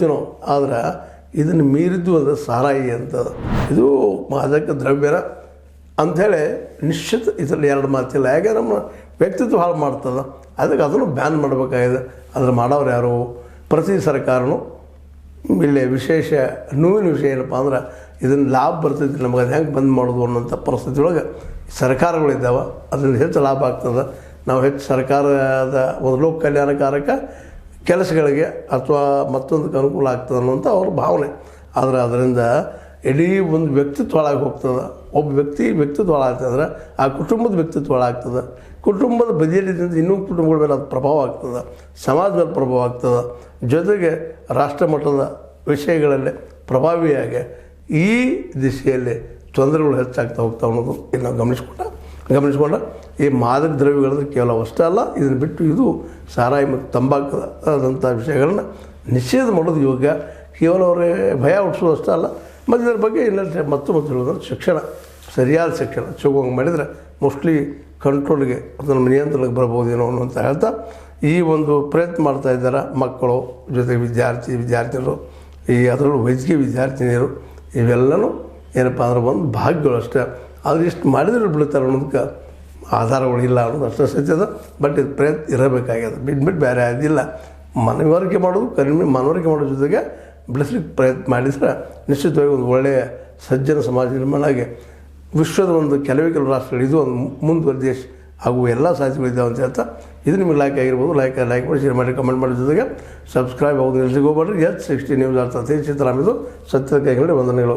ಕುಡಿತೀವಿ ನಾವು. ಆದ್ರೆ ಇದನ್ನು ಮೀರಿದ್ದು ಅಂದರೆ ಸಾರಾಯಿ ಅಂತದ. ಇದು ಮಾದಕ ದ್ರವ್ಯನ ಅಂಥೇಳಿ ನಿಶ್ಚಿತ ಇದರಲ್ಲಿ ಎರಡು ಮಾತಿಲ್ಲ. ಯಾಕೆ ನಮ್ಮ ವ್ಯಕ್ತಿತ್ವ ಹಾಳು ಮಾಡ್ತದೆ. ಅದಕ್ಕೆ ಅದನ್ನು ಬ್ಯಾನ್ ಮಾಡಬೇಕಾಗಿದೆ. ಅದ್ರ ಮಾಡೋರು ಯಾರು? ಪ್ರತಿ ಸರ್ಕಾರನೂ ಇಲ್ಲಿ ವಿಶೇಷ ನೋವಿನ ವಿಷಯ ಏನಪ್ಪ ಅಂದ್ರೆ ಇದನ್ನು ಲಾಭ ಬರ್ತೈತಿ, ನಮಗೆ ಅದು ಹೆಂಗೆ ಬಂದ್ ಮಾಡೋದು ಅನ್ನೋಂಥ ಪರಿಸ್ಥಿತಿ ಒಳಗೆ ಸರ್ಕಾರಗಳಿದ್ದಾವೆ. ಅದರಿಂದ ಹೆಚ್ಚು ಲಾಭ ಆಗ್ತದೆ. ನಾವು ಹೆಚ್ಚು ಸರ್ಕಾರದ ಒಂದು ಲೋಕ ಕಲ್ಯಾಣಕಾರಕ ಕೆಲಸಗಳಿಗೆ ಅಥವಾ ಮತ್ತೊಂದಕ್ಕೆ ಅನುಕೂಲ ಆಗ್ತದೆ ಅನ್ನೋಂಥ ಅವ್ರ ಭಾವನೆ. ಆದರೆ ಅದರಿಂದ ಇಡೀ ಒಂದು ವ್ಯಕ್ತಿತ್ವ ಹಾಳಾಗಿ ಹೋಗ್ತದೆ. ಒಬ್ಬ ವ್ಯಕ್ತಿತ್ವ ಹಾಳಾಗ್ತದ್ರೆ ಆ ಕುಟುಂಬದ ವ್ಯಕ್ತಿತ್ವ ಹಾಳಾಗ್ತದೆ. ಕುಟುಂಬದ ಬದಿಯಲ್ಲಿದ್ದಂಥ ಇನ್ನೂ ಕುಟುಂಬಗಳ ಮೇಲೆ ಅದು ಪ್ರಭಾವ ಆಗ್ತದೆ, ಸಮಾಜದ ಮೇಲೆ ಪ್ರಭಾವ ಆಗ್ತದೆ, ಜೊತೆಗೆ ರಾಷ್ಟ್ರ ಮಟ್ಟದ ವಿಷಯಗಳಲ್ಲಿ ಪ್ರಭಾವಿಯಾಗಿ ಈ ದಿಶೆಯಲ್ಲಿ ತೊಂದರೆಗಳು ಹೆಚ್ಚಾಗ್ತಾ ಹೋಗ್ತಾವೆ ಅನ್ನೋದು ಇಲ್ಲಿ ನಾವು ಗಮನಿಸ್ಕೊಂಡ ಈ ಮಾದಕ ದ್ರವ್ಯಗಳಂದ್ರೆ ಕೇವಲ ಅಷ್ಟೇ ಅಲ್ಲ, ಇದನ್ನು ಬಿಟ್ಟು ಇದು ಸಾರಾಯಿ ಮತ್ತು ತಂಬಾಕು ಆದಂಥ ವಿಷಯಗಳನ್ನ ನಿಷೇಧ ಮಾಡೋದು ಯೋಗ್ಯ. ಕೇವಲ ಅವರೇ ಭಯ ಹುಟ್ಟಿಸೋದು ಅಷ್ಟೇ ಅಲ್ಲ, ಮತ್ತು ಇದರ ಬಗ್ಗೆ ಇನ್ನಷ್ಟು ಮತ್ತು ಹೇಳೋದಂದ್ರೆ ಶಿಕ್ಷಣ, ಸರಿಯಾದ ಶಿಕ್ಷಣ ಸಿಗುವಂಗೆ ಮಾಡಿದರೆ ಮೋಸ್ಟ್ಲಿ ಕಂಟ್ರೋಲ್ಗೆ ಅದನ್ನು ನಿಯಂತ್ರಣಕ್ಕೆ ಬರ್ಬೋದೇನೋ ಅನ್ನೋಂತ ಹೇಳ್ತಾ ಈ ಒಂದು ಪ್ರಯತ್ನ ಮಾಡ್ತಾ ಇದ್ದಾರೆ ಮಕ್ಕಳು, ಜೊತೆಗೆ ವಿದ್ಯಾರ್ಥಿನಿಯರು, ಈ ಅದರಲ್ಲೂ ವೈದ್ಯಕೀಯ ವಿದ್ಯಾರ್ಥಿನಿಯರು. ಇವೆಲ್ಲವೂ ಏನಪ್ಪ ಅಂದ್ರೆ ಒಂದು ಭಾಗ್ಯಗಳು ಅಷ್ಟೇ. ಆದರೆ ಇಷ್ಟು ಮಾಡಿದ್ರೆ ಬಿಡ್ತಾರೆ ಅನ್ನೋದಕ್ಕೆ ಆಧಾರಗಳು ಇಲ್ಲ ಅನ್ನೋದು ಅಷ್ಟೇ ಸತ್ಯದ. ಬಟ್ ಇದು ಪ್ರಯತ್ನ ಇರಬೇಕಾಗ್ಯದ, ಬಿಟ್ಟು ಬೇರೆ ಅದಿಲ್ಲ. ಮನವರಿಕೆ ಮಾಡೋದು ಕಡಿಮೆ, ಮನವರಿಕೆ ಮಾಡೋ ಜೊತೆಗೆ ಬೆಳೆಸ್ಲಿಕ್ಕೆ ಪ್ರಯತ್ನ ಮಾಡಿದ್ರೆ ನಿಶ್ಚಿತವಾಗಿ ಒಂದು ಒಳ್ಳೆಯ ಸಜ್ಜನ ಸಮಾಜ ನಿರ್ಮಾಣ ಆಗಿ ವಿಶ್ವದ ಒಂದು ಕೆಲವು ರಾಷ್ಟ್ರಗಳು ಇದು ಒಂದು ಮುಂದುವರೆದ ದೇಶ ಆಗುವ ಎಲ್ಲ ಸಾಧ್ಯತೆಗಳಿದ್ದಾವೆ ಅಂತ ಹೇಳ್ತಾ ಇದು ನಿಮಗೆ ಲೈಕ್ ಆಗಿರ್ಬೋದು. ಲೈಕ್ ಮಾಡಿ, ಶೇರ್ ಮಾಡಿ, ಕಮೆಂಟ್ ಮಾಡೋ ಜೊತೆಗೆ ಸಬ್ಸ್ಕ್ರೈಬ್ ಆಗೋದು ನಿಲ್ಸಿಗೆ ಹೋಗ್ಬೇಡ್ರಿ. H60 ನ್ಯೂಸ್ ಅರ್ಥ ಸಿದ್ದರಾಮಯ್ಯ ಸತ್ಯದ ಕೈಗಳಲ್ಲಿ ವಂದನೆಗಳು.